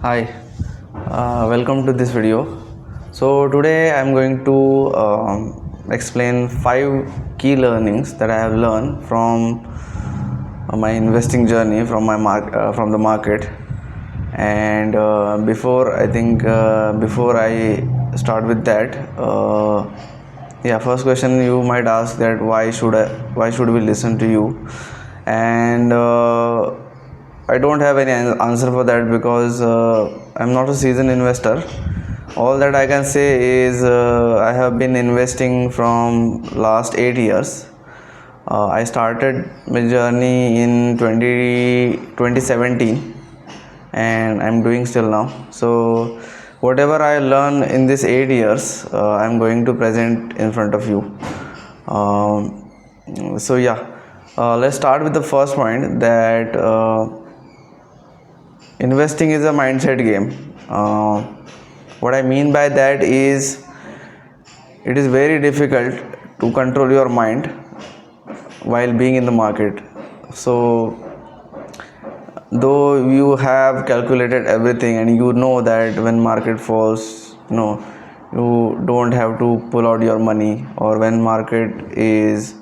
Hi, welcome to this video. So today I'm going to explain 5 key learnings that I have learned from my investing journey from the market. And before I start with that, first question you might ask that why should we listen to you? And I don't have any answer for that because I'm not a seasoned investor. All that I can say is I have been investing from last 8 years. I started my journey in 2017 and I'm doing still now. So whatever I learn in this 8 years, I'm going to present in front of you. Let's start with the first point that investing is a mindset game. What I mean by that is it is very difficult to control your mind while being in the market. So though you have calculated everything and you know that when market falls, you don't have to pull out your money, or when market is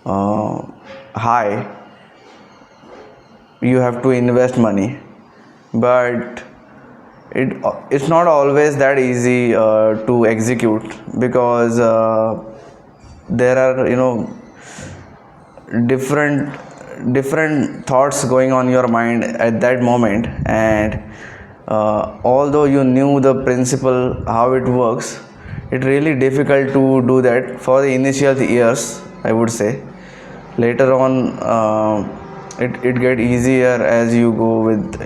high you have to invest money, but it's not always that easy to execute because there are different thoughts going on your mind at that moment. And although you knew the principle how it works, it's really difficult to do that for the initial years, I would say. Later on it get easier as you go with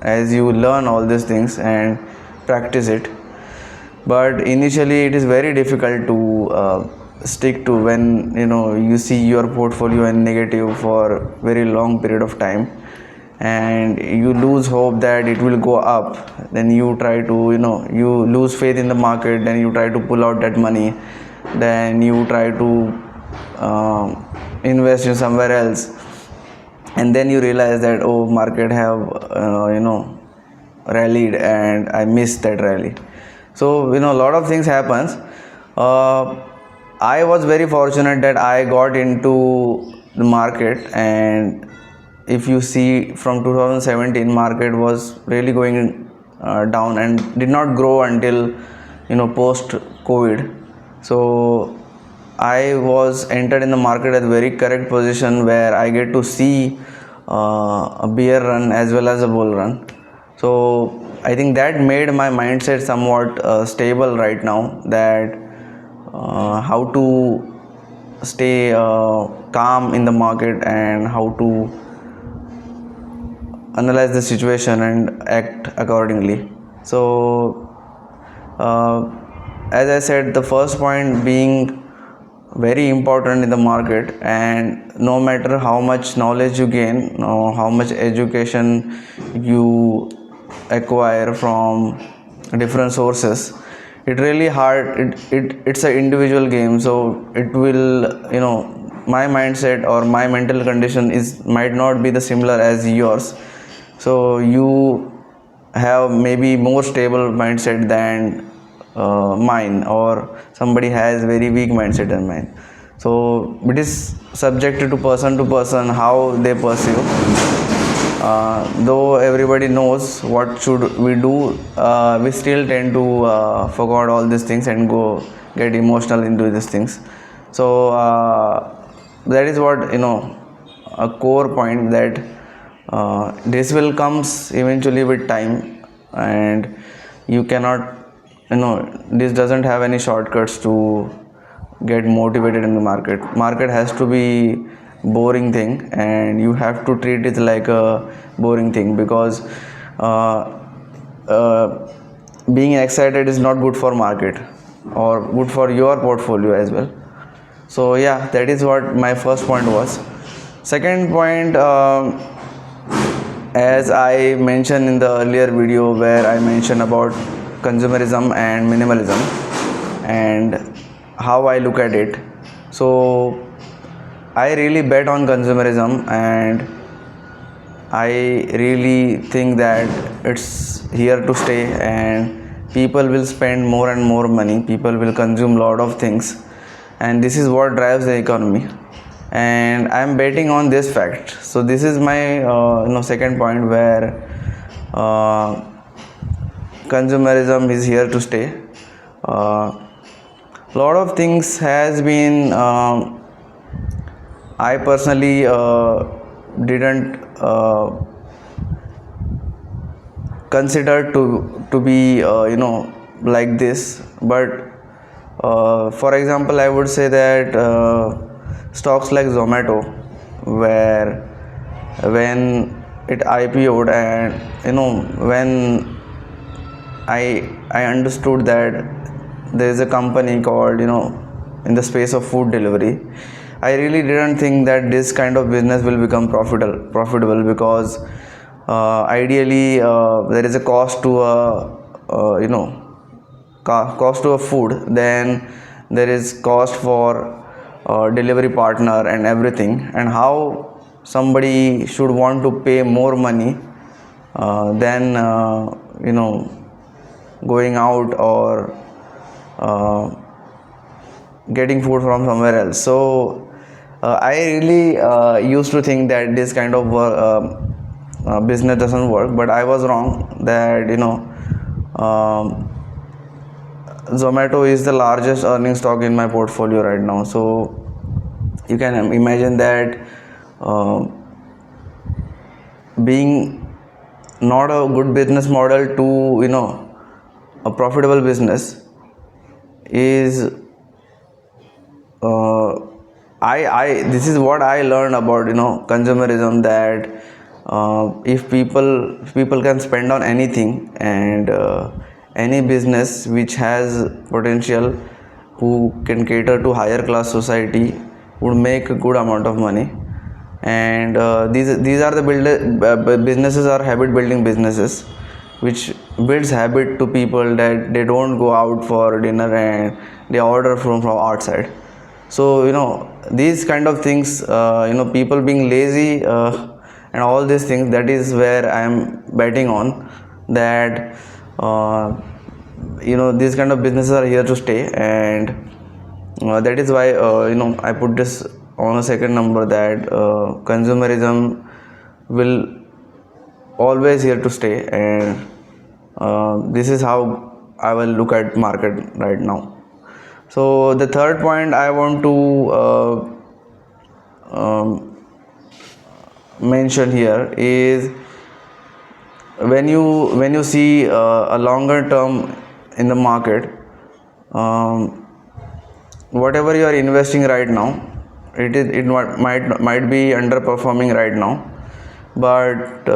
as you learn all these things and practice it. But initially it is very difficult to stick to when you see your portfolio in negative for very long period of time and you lose hope that it will go up. Then you try to you lose faith in the market, then you try to pull out that money, then you try to invest in somewhere else, and then you realize that market have rallied and I missed that rally. So a lot of things happens. I was very fortunate that I got into the market, and if you see from 2017 market was really going down and did not grow until post COVID. So I was entered in the market at a very correct position where I get to see a bear run as well as a bull run. So I think that made my mindset somewhat stable right now, that how to stay calm in the market and how to analyze the situation and act accordingly. So as I said, the first point being very important in the market, and no matter how much knowledge you gain or how much education you acquire from different sources, it really hard, it's an individual game. So it will my mindset or my mental condition might not be the similar as yours. So you have maybe more stable mindset than mine, or somebody has very weak mindset than mine. So it is subjected to person how they perceive. Though everybody knows what should we do, we still tend to forget all these things and go get emotional into these things. So that is what a core point, that this will comes eventually with time, and you cannot this doesn't have any shortcuts to get motivated in the market has to be boring thing, and you have to treat it like a boring thing, because being excited is not good for market or good for your portfolio as well. So that is what my first point was. Second point, as I mentioned in the earlier video where I mentioned about consumerism and minimalism and how I look at it. So I really bet on consumerism, and I really think that it's here to stay, and people will spend more and more money. People will consume lot of things, and this is what drives the economy. And I'm betting on this fact. So this is my second point, where uh, consumerism is here to stay. Lot of things has been I personally didn't consider to be like this, but for example, I would say that stocks like Zomato, where when it IPO'd, and when I understood that there is a company called, in the space of food delivery, I really didn't think that this kind of business will become profitable, because ideally there is a cost to a cost to a food, then there is cost for delivery partner and everything, and how somebody should want to pay more money than going out or getting food from somewhere else. So I really used to think that this kind of business doesn't work, but I was wrong. That Zomato is the largest earning stock in my portfolio right now. So you can imagine that being not a good business model to a profitable business is I this is what I learned about consumerism, that if people can spend on anything, and any business which has potential, who can cater to higher class society, would make a good amount of money. And these are the businesses are habit building businesses, which builds habit to people, that they don't go out for dinner and they order from outside. So these kind of things, people being lazy, and all these things, that is where I am betting on, that these kind of businesses are here to stay. And that is why I put this on a second number, that consumerism will always here to stay. And this is how I will look at market right now. So the third point I want to mention here is, when you see a longer term in the market, whatever you are investing right now, it might be underperforming right now, but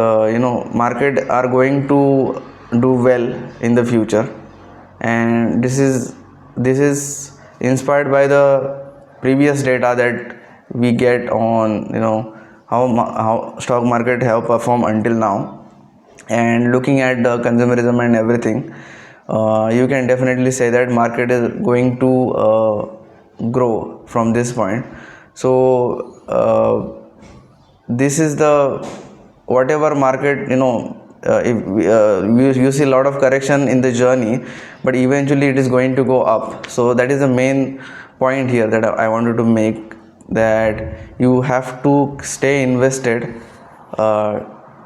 market are going to do well in the future. And this is inspired by the previous data that we get on how stock market have performed until now. And looking at the consumerism and everything, you can definitely say that market is going to grow from this point. So this is the whatever market, if you see a lot of correction in the journey, but eventually it is going to go up. So that is the main point here that I wanted to make, that you have to stay invested,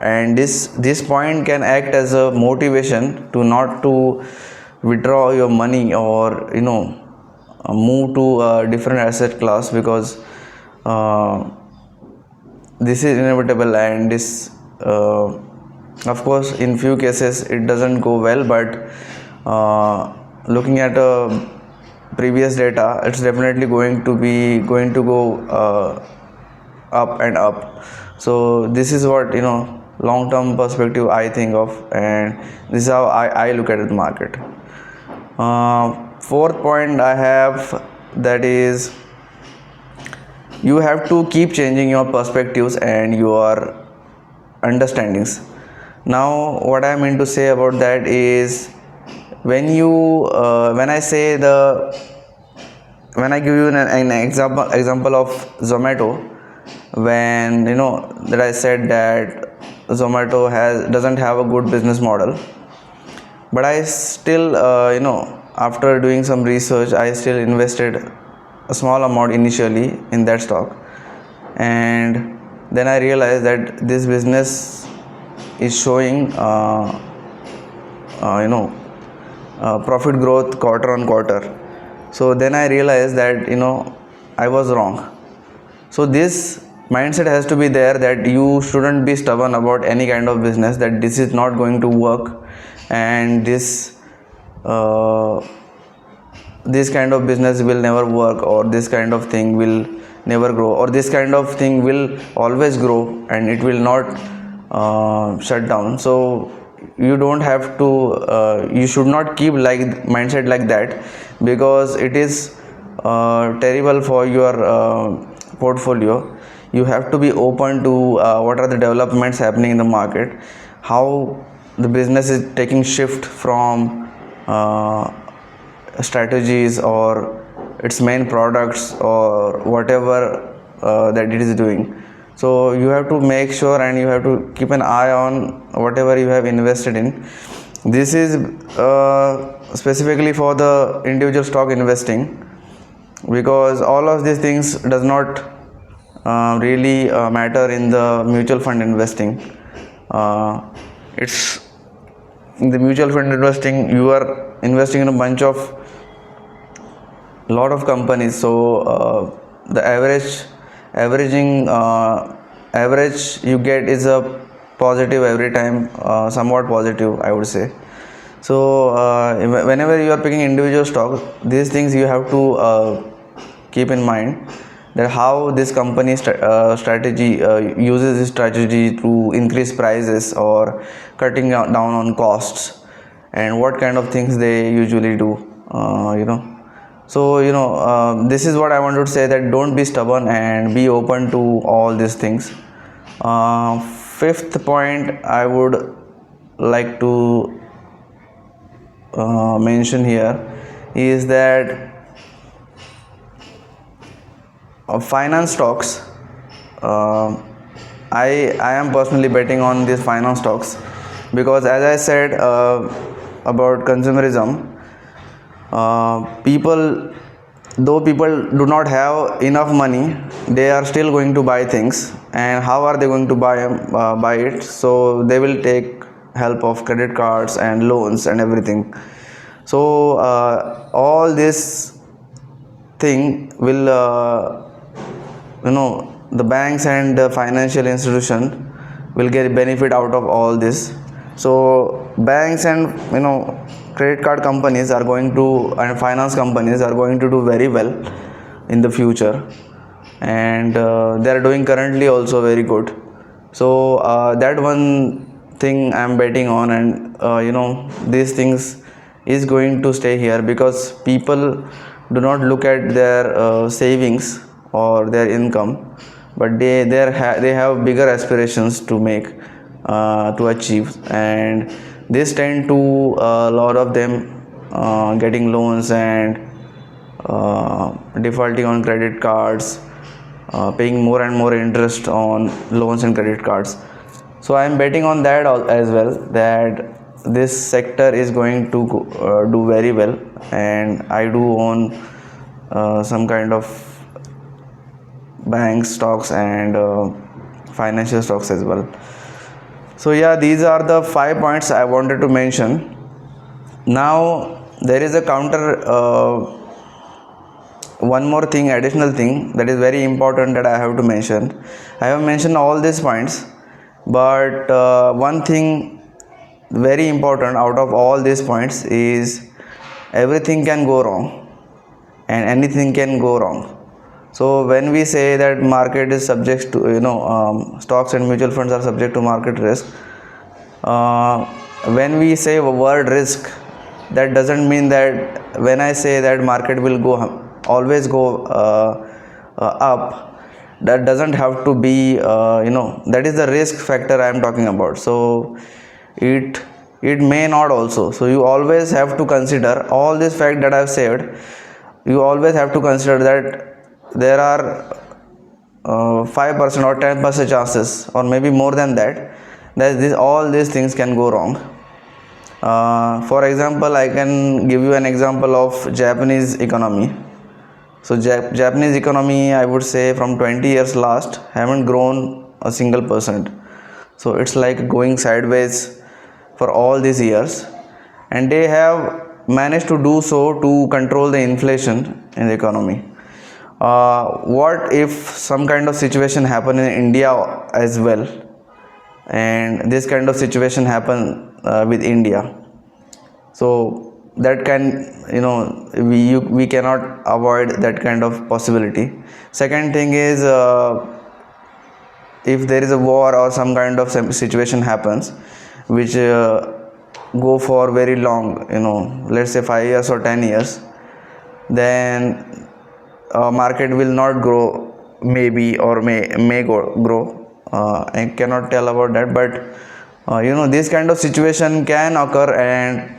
and this point can act as a motivation to not to withdraw your money, or move to a different asset class, because this is inevitable. And this of course in few cases it doesn't go well, but looking at previous data, it's definitely going to go up and up. So this is what long term perspective I think of, and this is how I look at the market. Fourth point I have, that is, you have to keep changing your perspectives and your understandings. Now what I mean to say about that is, when I give you an example of Zomato, when that I said that Zomato doesn't have a good business model. But I still, after doing some research, I still invested a small amount initially in that stock, and then I realized that this business is showing, profit growth quarter on quarter. So then I realized that I was wrong. So this mindset has to be there, that you shouldn't be stubborn about any kind of business, that this is not going to work, and uh, this kind of business will never work, or this kind of thing will never grow, or this kind of thing will always grow and it will not shut down. So you don't have to, you should not keep like mindset like that, because it is terrible for your portfolio. You have to be open to what are the developments happening in the market, how the business is taking shift from strategies or its main products or whatever that it is doing. So you have to make sure, and you have to keep an eye on whatever you have invested in. This is specifically for the individual stock investing, because all of these things does not really matter in the mutual fund investing. It's in the mutual fund investing, you are investing in a bunch of lot of companies. So the average you get is a positive every time, somewhat positive, I would say. So whenever you are picking individual stock, these things you have to keep in mind, that how this company strategy uses this strategy to increase prices or cutting down on costs, and what kind of things they usually do. So this is what I want to say, that don't be stubborn and be open to all these things. Fifth point I would like to mention here is that finance stocks, I am personally betting on these finance stocks, because as I said about consumerism, though people do not have enough money, they are still going to buy things. And how are they going to buy it? So they will take help of credit cards and loans and everything. So all this thing will the banks and the financial institution will get benefit out of all this. So banks and credit card companies are going to, and finance companies are going to do very well in the future, and they are doing currently also very good. So that one thing I am betting on, and these things is going to stay here, because people do not look at their savings or their income, but they have bigger aspirations to make, to achieve, and this tend to a lot of them getting loans and defaulting on credit cards, paying more and more interest on loans and credit cards. So I am betting on that as well, that this sector is going to do very well, and I do own some kind of bank stocks and financial stocks as well. So yeah, these are the 5 points I wanted to mention. Now there is a one more thing, additional thing that is very important that I have to mention. I have mentioned all these points, but one thing very important out of all these points is everything can go wrong and anything can go wrong. So when we say that market is subject to stocks and mutual funds are subject to market risk, when we say word risk, that doesn't mean that when I say that market will always go up, that doesn't have to be that is the risk factor I am talking about. So it may not also. So you always have to consider all this fact that I have said. You always have to consider that there are 5% or 10% chances, or maybe more than that, that this all these things can go wrong. For example, I can give you an example of Japanese economy. So Japanese economy, I would say from 20 years last haven't grown a single percent. So it's like going sideways for all these years, and they have managed to do so to control the inflation in the economy. What if some kind of situation happen in India as well, and this kind of situation happen with India? So that can, we cannot avoid that kind of possibility. Second thing is, if there is a war or some kind of situation happens which go for very long, let's say 5 years or 10 years, then market will not grow, maybe, or may grow. I cannot tell about that, but this kind of situation can occur, and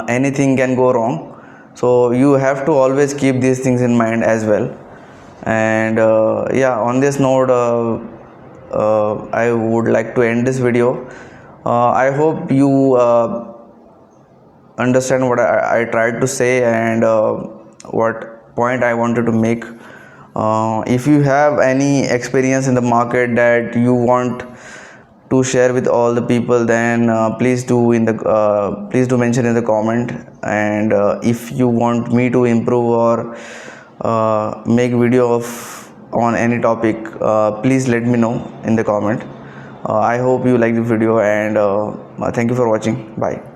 anything can go wrong. So you have to always keep these things in mind as well. And yeah, on this note, I would like to end this video. I hope you understand what I tried to say, and what point I wanted to make. If you have any experience in the market that you want to share with all the people, then please do mention in the comment. And if you want me to improve or make video on any topic, please let me know in the comment. I hope you like the video, and thank you for watching. Bye.